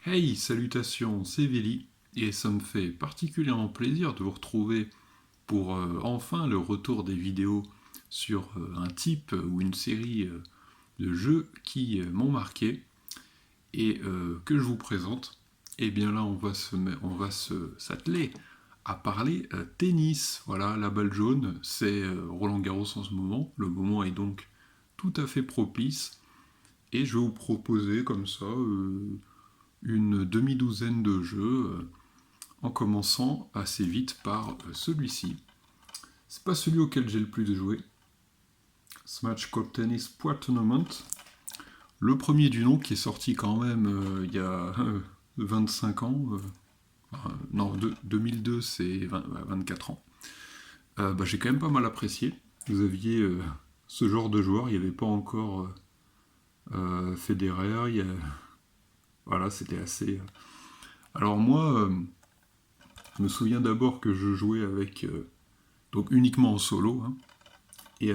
Hey, salutations, c'est Vili, et ça me fait particulièrement plaisir de vous retrouver pour enfin le retour des vidéos sur un type ou une série de jeux qui m'ont marqué et que je vous présente. Et bien là, s'atteler à parler tennis. Voilà, la balle jaune, c'est Roland Garros en ce moment. Le moment est donc tout à fait propice, et je vais vous proposer comme ça une demi-douzaine de jeux, en commençant assez vite par celui-ci. C'est pas celui auquel j'ai le plus joué. Smash Court Tennis Pro Tournament. Le premier du nom qui est sorti quand même il y a 25 ans. Non, 2002 c'est 24 ans. J'ai quand même pas mal apprécié. Vous aviez ce genre de joueur, il n'y avait pas encore Federer. Voilà, c'était assez. Alors moi, je me souviens d'abord que je jouais avec donc uniquement en solo, hein, et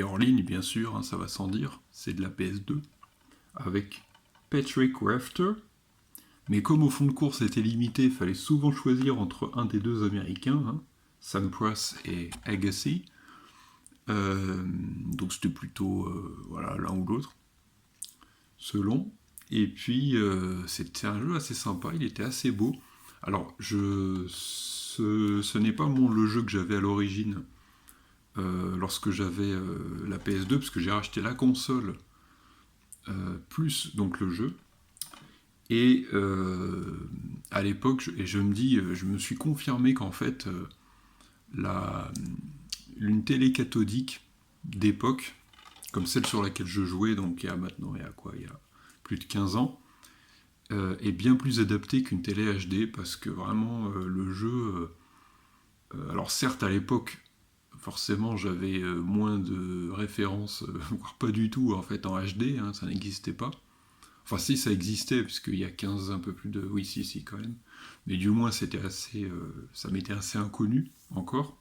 hors ligne bien sûr, hein, ça va sans dire, c'est de la PS2, avec Patrick Rafter. Mais comme au fond de course était limité, il fallait souvent choisir entre un des deux américains, hein, Sampras et Agassi. Donc c'était plutôt voilà, l'un ou l'autre, selon. Et puis c'était un jeu assez sympa, il était assez beau. Alors ce n'est pas le jeu que j'avais à l'origine lorsque j'avais la PS2, parce que j'ai racheté la console plus donc le jeu. Et à l'époque, je me dis, je me suis confirmé qu'en fait, la, une télé cathodique d'époque, comme celle sur laquelle je jouais, donc il y a quoi, il y a plus de 15 ans, est bien plus adaptée qu'une télé HD, parce que vraiment, le jeu, alors certes à l'époque, forcément j'avais moins de références, voire pas du tout en fait en HD, hein, ça n'existait pas. Enfin, si, ça existait, puisqu'il y a 15, un peu plus de. Oui, si, quand même. Mais du moins, c'était assez. Ça m'était assez inconnu, encore.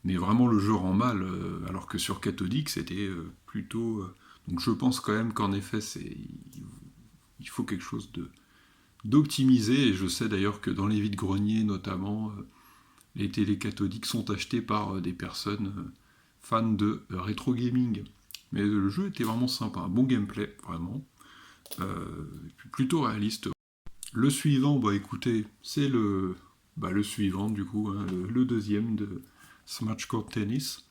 Mais vraiment, le jeu rend mal, alors que sur cathodique, c'était plutôt. Donc, je pense quand même qu'en effet, il faut quelque chose d'optimisé. Et je sais d'ailleurs que dans les vides-greniers, notamment, les télé cathodiques sont achetées par des personnes fans de rétro gaming. Mais le jeu était vraiment sympa, un bon gameplay, vraiment. Plutôt réaliste. Le suivant, bah écoutez, c'est le suivant du coup, hein, le deuxième de Smash Court Tennis.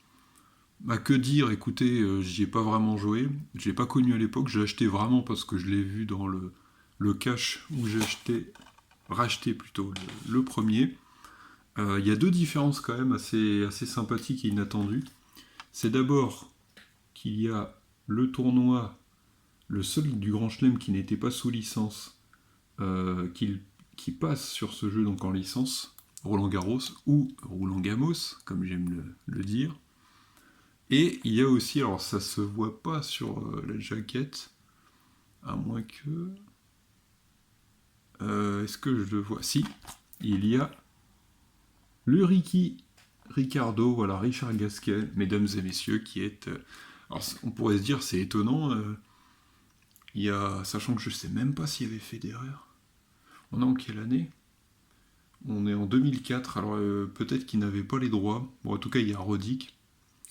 Bah que dire, écoutez, j'y ai pas vraiment joué, je l'ai pas connu à l'époque, j'ai acheté vraiment parce que je l'ai vu dans le cache où j'ai racheté plutôt le premier. Il y a deux différences quand même assez sympathiques et inattendues. C'est d'abord qu'il y a le tournoi, le seul du Grand Chelem qui n'était pas sous licence, euh, qui, qui passe sur ce jeu donc en licence, Roland Garros ou Roland Gamos, comme j'aime le dire. Et il y a aussi, alors ça se voit pas sur la jaquette, à moins que. Est-ce que je le vois? Si, il y a le Ricardo, voilà, Richard Gasquet, mesdames et messieurs, qui est. Alors on pourrait se dire, c'est étonnant, sachant que je sais même pas s'il y avait Federer. On est en quelle année? On est en 2004, alors peut-être qu'ils n'avaient pas les droits. Bon, en tout cas, il y a Roddick.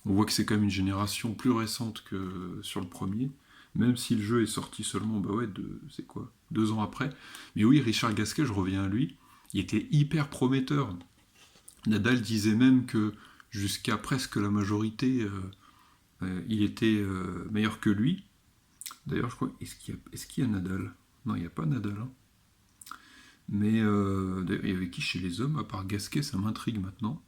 On voit que c'est quand même une génération plus récente que sur le premier, même si le jeu est sorti seulement, bah ouais, c'est quoi, 2 ans après. Mais oui, Richard Gasquet, je reviens à lui, il était hyper prometteur. Nadal disait même que jusqu'à presque la majorité, il était meilleur que lui. D'ailleurs, je crois, est-ce qu'il y a Nadal? Non, il n'y a pas Nadal, hein. Mais il y avait qui chez les hommes, à part Gasquet, ça m'intrigue maintenant.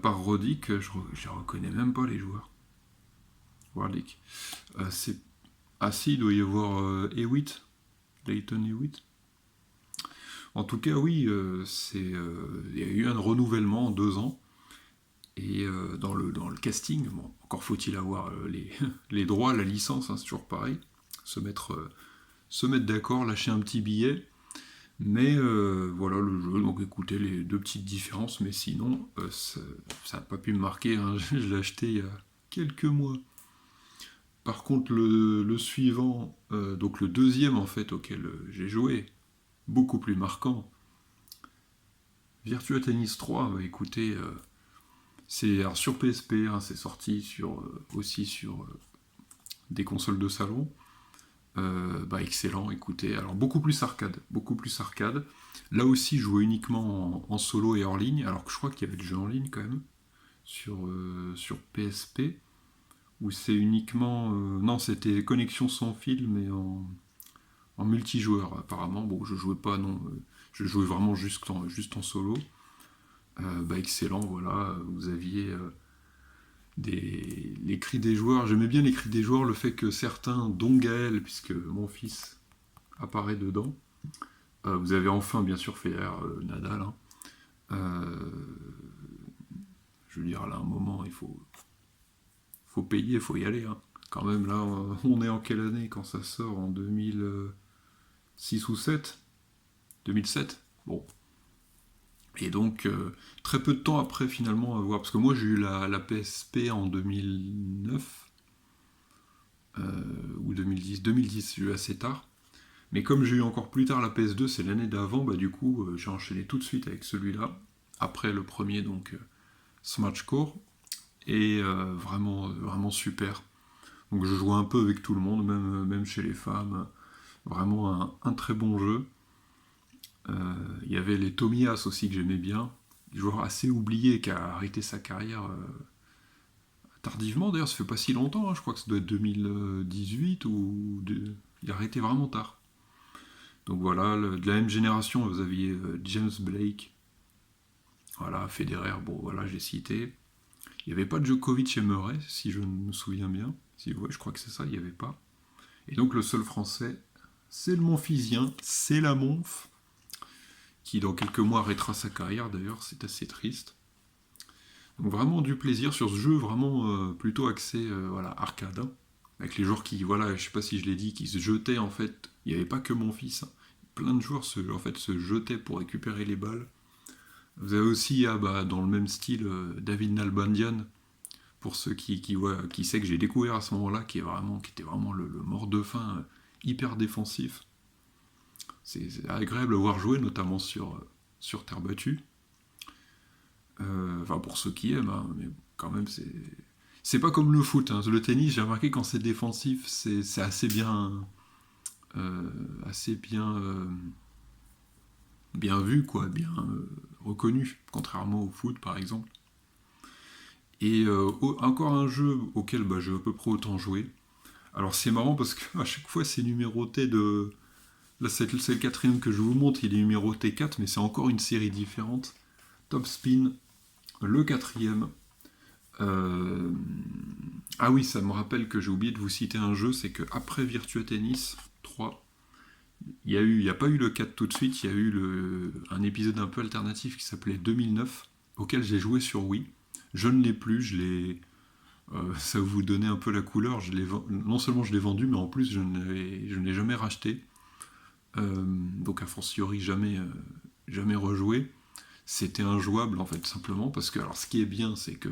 Par Roddick, je reconnais même pas les joueurs. Roddick. C'est... Ah si, il doit y avoir Hewitt, Leighton Hewitt. En tout cas, oui, il y a eu un renouvellement en 2 ans. Et dans le casting, bon, encore faut-il avoir les droits, la licence, hein, c'est toujours pareil. Se mettre d'accord, lâcher un petit billet. Mais voilà le jeu, donc écoutez les deux petites différences, mais sinon ça n'a pas pu me marquer, hein. Je l'ai acheté il y a quelques mois. Par contre, le suivant, donc le deuxième en fait auquel j'ai joué, beaucoup plus marquant, Virtua Tennis 3, bah, écoutez, c'est alors, sur PSP, hein, c'est sorti aussi sur des consoles de salon. Bah, excellent, écoutez, alors beaucoup plus arcade, beaucoup plus arcade. Là aussi, je jouais uniquement en solo et hors ligne, alors que je crois qu'il y avait le jeu en ligne quand même sur PSP, où c'est uniquement, non, c'était connexion sans fil, mais en multijoueur apparemment. Bon, je jouais pas, non, je jouais vraiment juste en solo. Bah, excellent, voilà, vous aviez les cris des joueurs. J'aimais bien les cris des joueurs, le fait que certains, dont Gaël, puisque mon fils apparaît dedans, vous avez enfin bien sûr Federer, Nadal, hein. Je veux dire, là, à un moment, faut payer, il faut y aller, hein. Quand même, là, on est en quelle année quand ça sort? En 2006 ou 7? 2007. Bon. Et donc, très peu de temps après, finalement, à voir. Parce que moi, j'ai eu la PSP en 2009, ou 2010. 2010, j'ai eu assez tard. Mais comme j'ai eu encore plus tard la PS2, c'est l'année d'avant, bah du coup, j'ai enchaîné tout de suite avec celui-là. Après le premier, donc, Smash Core. Et vraiment, vraiment super. Donc je jouais un peu avec tout le monde, même chez les femmes. Vraiment un très bon jeu. Il y avait les Tomias aussi que j'aimais bien. Des joueurs assez oublié qui a arrêté sa carrière tardivement. D'ailleurs, ça fait pas si longtemps, hein. Je crois que ça doit être 2018 il a arrêté vraiment tard. Donc voilà, de la même génération, vous aviez James Blake. Voilà, Federer, bon voilà, j'ai cité. Il n'y avait pas de Djokovic et Murray, si je me souviens bien. Si, ouais, je crois que c'est ça, il n'y avait pas. Et donc le seul français, c'est le Monfisien, c'est la Monf, qui dans quelques mois arrêtera sa carrière d'ailleurs, c'est assez triste. Donc vraiment du plaisir sur ce jeu, vraiment plutôt axé voilà, arcade, hein, avec les joueurs qui, voilà, je sais pas si je l'ai dit, qui se jetaient en fait. Il n'y avait pas que mon fils, hein. Plein de joueurs en fait, se jetaient pour récupérer les balles. Vous avez aussi, bah, dans le même style, David Nalbandian, pour ceux qui sait que j'ai découvert à ce moment-là, qui était vraiment le mort de faim, hyper défensif. C'est agréable à voir jouer, notamment sur terre battue. Enfin, pour ceux qui aiment, hein, mais quand même, c'est pas comme le foot, hein. Le tennis, j'ai remarqué quand c'est défensif, c'est assez bien. Assez bien vu, quoi, bien reconnu, contrairement au foot, par exemple. Et encore un jeu auquel bah, j'ai à peu près autant joué. Alors c'est marrant parce qu'à chaque fois c'est numéroté de. Là c'est le quatrième que je vous montre, il est numéroté 4, mais c'est encore une série différente. Top Spin, le quatrième. Ah oui, ça me rappelle que j'ai oublié de vous citer un jeu, c'est que après Virtua Tennis 3, il n'y a pas eu le 4 tout de suite, il y a eu un épisode un peu alternatif qui s'appelait 2009, auquel j'ai joué sur Wii. Je ne l'ai plus, ça vous donnait un peu la couleur. Non seulement je l'ai vendu, mais en plus je ne l'ai jamais racheté. Donc a fortiori jamais rejoué. C'était injouable en fait, simplement parce que, alors ce qui est bien, c'est que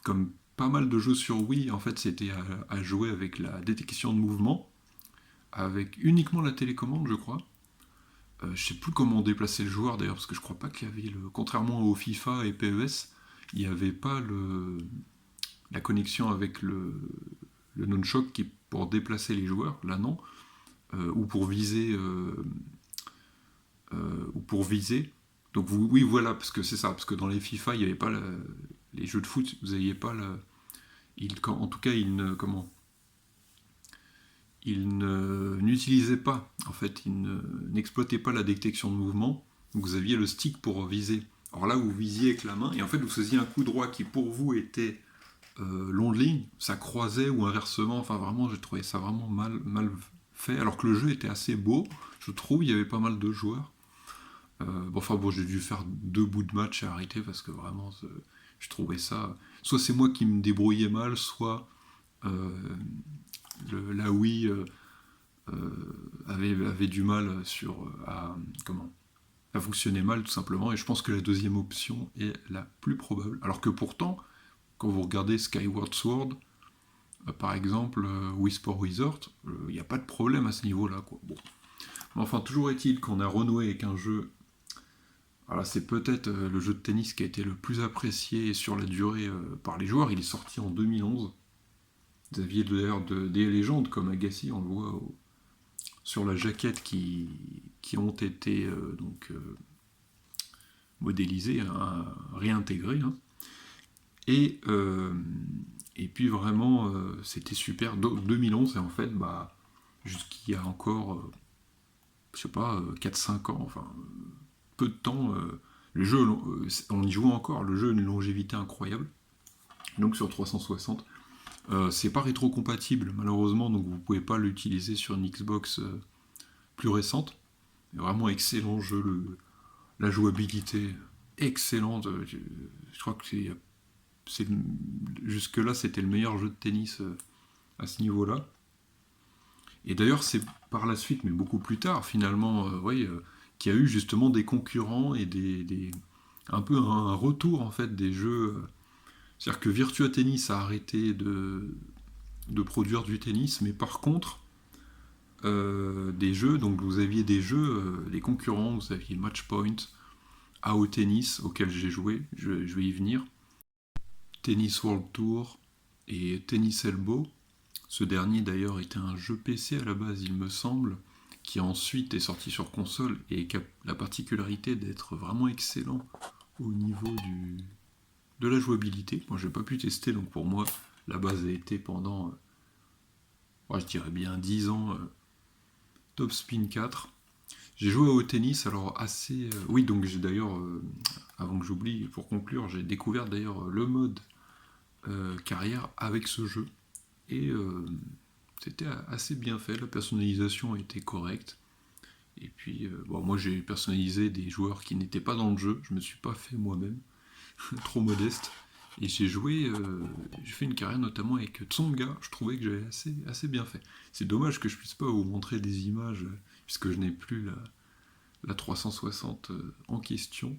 comme pas mal de jeux sur Wii, en fait c'était à jouer avec la détection de mouvement, avec uniquement la télécommande, je crois. Je sais plus comment déplacer le joueur d'ailleurs, parce que je crois pas qu'il y avait contrairement au FIFA et PES, il n'y avait pas la connexion avec le nunchuk pour déplacer les joueurs, là non, ou pour viser. Ou pour viser. Donc oui, voilà, parce que c'est ça, parce que dans les FIFA, il n'y avait pas les jeux de foot, vous n'aviez pas en tout cas, n'utilisaient pas, en fait, n'exploitaient pas la détection de mouvement. Donc vous aviez le stick pour viser. Alors là, vous visiez avec la main, et en fait, vous faisiez un coup droit qui, pour vous, était long de ligne, ça croisait ou inversement. Enfin, vraiment, j'ai trouvé ça vraiment mal fait, alors que le jeu était assez beau, je trouve, il y avait pas mal de joueurs. Bon, j'ai dû faire 2 bouts de match et arrêter parce que vraiment, je trouvais ça. Soit c'est moi qui me débrouillais mal, soit la Wii avait du mal à fonctionner mal, tout simplement. Et je pense que la deuxième option est la plus probable. Alors que pourtant, quand vous regardez Skyward Sword, par exemple, Wii Sport Resort, il n'y a pas de problème à ce niveau-là, quoi. Bon. Mais enfin, toujours est-il qu'on a renoué avec un jeu. Voilà, c'est peut-être le jeu de tennis qui a été le plus apprécié sur la durée par les joueurs. Il est sorti en 2011. Vous aviez d'ailleurs des légendes comme Agassi, on le voit sur la jaquette qui ont été modélisées, hein, réintégrées. Hein. Et, euh, et puis vraiment, c'était super. 2011, et en fait, bah, jusqu'il y a encore, je sais pas, 4-5 ans, enfin, peu de temps, le jeu, on y joue encore, le jeu a une longévité incroyable. Donc sur 360, c'est pas rétro-compatible malheureusement, donc vous pouvez pas l'utiliser sur une Xbox plus récente. Mais vraiment excellent jeu, la jouabilité excellente. Je crois que jusque-là c'était le meilleur jeu de tennis à ce niveau-là. Et d'ailleurs c'est par la suite, mais beaucoup plus tard finalement, qu'il y a eu justement des concurrents et un peu un retour en fait des jeux. C'est-à-dire que Virtua Tennis a arrêté de produire du tennis, mais par contre, des jeux, donc vous aviez des jeux, les concurrents, vous aviez Matchpoint, AO Tennis, auquel j'ai joué, je vais y venir, Tennis World Tour et Tennis Elbow. Ce dernier d'ailleurs était un jeu PC à la base, il me semble, qui ensuite est sorti sur console et qui a la particularité d'être vraiment excellent au niveau de la jouabilité. Moi, j'ai pas pu tester, donc pour moi, la base a été pendant, je dirais bien 10 ans, Top Spin 4. J'ai joué au tennis, alors assez. Oui, donc j'ai d'ailleurs, avant que j'oublie, pour conclure, j'ai découvert d'ailleurs le mode carrière avec ce jeu. Et c'était assez bien fait, la personnalisation était correcte. Et puis, bon, moi j'ai personnalisé des joueurs qui n'étaient pas dans le jeu, je me suis pas fait moi-même, trop modeste. Et j'ai fait une carrière notamment avec Tsonga, je trouvais que j'avais assez bien fait. C'est dommage que je puisse pas vous montrer des images, puisque je n'ai plus la 360 en question.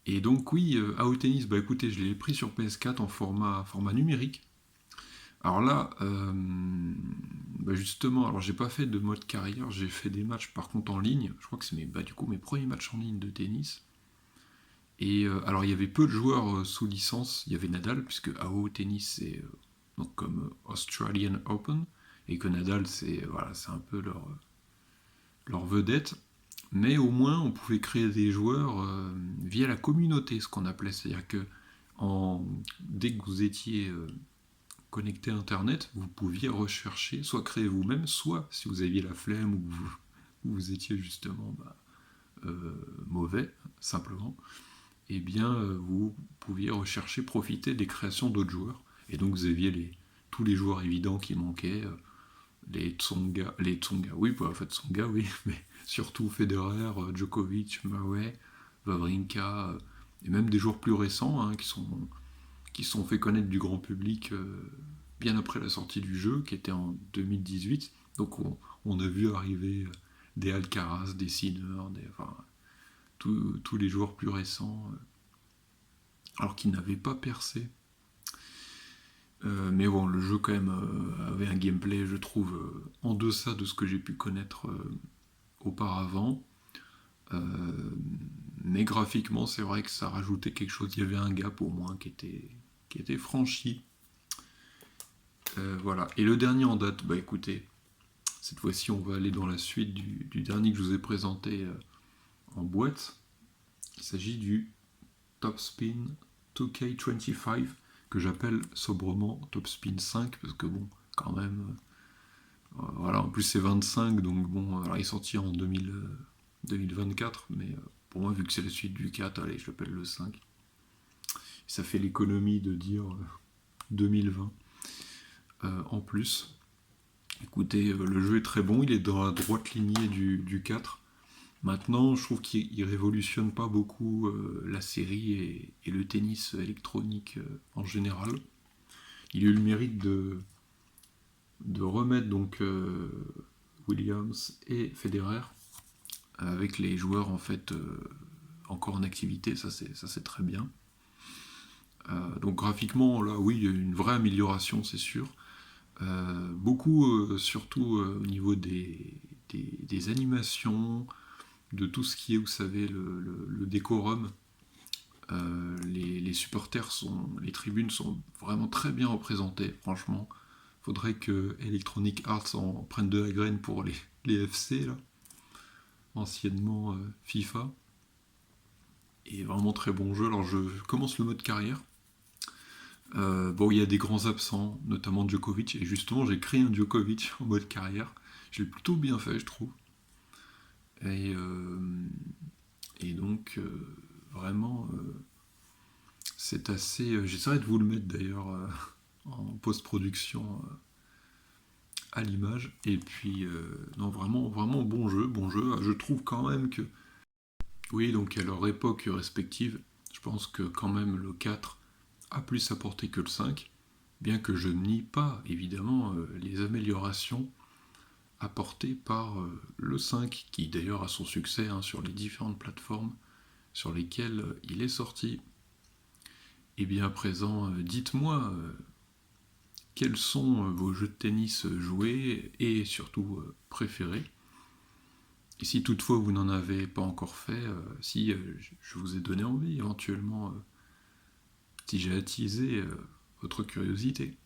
Et donc oui, AO Tennis, bah écoutez, je l'ai pris sur PS4 en format numérique. Alors là, bah justement, alors j'ai pas fait de mode carrière, j'ai fait des matchs par contre en ligne. Je crois que c'est du coup mes premiers matchs en ligne de tennis. Et alors il y avait peu de joueurs sous licence. Il y avait Nadal, puisque AO Tennis c'est donc comme Australian Open, et que Nadal c'est un peu leur vedette. Mais au moins on pouvait créer des joueurs via la communauté, ce qu'on appelait. C'est-à-dire que dès que vous étiez connecté à Internet, vous pouviez rechercher, soit créer vous-même, soit si vous aviez la flemme ou vous étiez justement mauvais, simplement, eh bien vous pouviez rechercher, profiter des créations d'autres joueurs. Et donc vous aviez tous les joueurs évidents qui manquaient, les Tsonga, oui, pas en fait Tsonga, oui, mais surtout Federer, Djokovic, Murray, Wawrinka, et même des joueurs plus récents hein, qui sont fait connaître du grand public bien après la sortie du jeu, qui était en 2018. Donc on a vu arriver des Alcaraz, des Sinner, enfin, tous les joueurs plus récents, alors qu'ils n'avaient pas percé. Mais bon, le jeu quand même avait un gameplay, je trouve, en deçà de ce que j'ai pu connaître auparavant. Mais graphiquement, c'est vrai que ça rajoutait quelque chose. Il y avait un gap au moins qui était franchi. Voilà. Et le dernier en date, bah écoutez, cette fois-ci on va aller dans la suite du dernier que je vous ai présenté en boîte. Il s'agit du Top Spin 2K25, que j'appelle sobrement Top Spin 5, parce que bon, quand même, voilà, en plus c'est 25, donc bon, alors il est sorti en 2024, mais pour moi, vu que c'est la suite du 4, allez, je l'appelle le 5. Ça fait l'économie de dire 2020 en plus. Écoutez, le jeu est très bon, il est dans la droite lignée du 4. Maintenant, je trouve qu'il révolutionne pas beaucoup la série et le tennis électronique en général. Il a eu le mérite de remettre donc Williams et Federer avec les joueurs en fait encore en activité, ça c'est très bien. Donc graphiquement, là, oui, il y a une vraie amélioration, c'est sûr. Beaucoup, surtout au niveau des animations, de tout ce qui est, vous savez, le décorum. Les supporters les tribunes sont vraiment très bien représentées, franchement. Faudrait que Electronic Arts en prenne de la graine pour les FC, là, anciennement FIFA. Et vraiment très bon jeu. Alors je commence le mode carrière. Bon, il y a des grands absents, notamment Djokovic, et justement j'ai créé un Djokovic en mode carrière. Je l'ai plutôt bien fait, je trouve. Et, euh, et donc, vraiment, c'est assez. J'essaierai de vous le mettre d'ailleurs en post-production à l'image. Et puis, non, vraiment, vraiment bon jeu, bon jeu. Je trouve quand même que. Oui, donc à leur époque respective, je pense que quand même le 4 a plus apporté que le 5, bien que je nie pas, évidemment, les améliorations apportées par le 5, qui d'ailleurs a son succès hein, sur les différentes plateformes sur lesquelles il est sorti. Et bien à présent, dites-moi quels sont vos jeux de tennis joués et surtout préférés. Et si toutefois vous n'en avez pas encore fait, si je vous ai donné envie éventuellement, si j'ai attisé votre curiosité.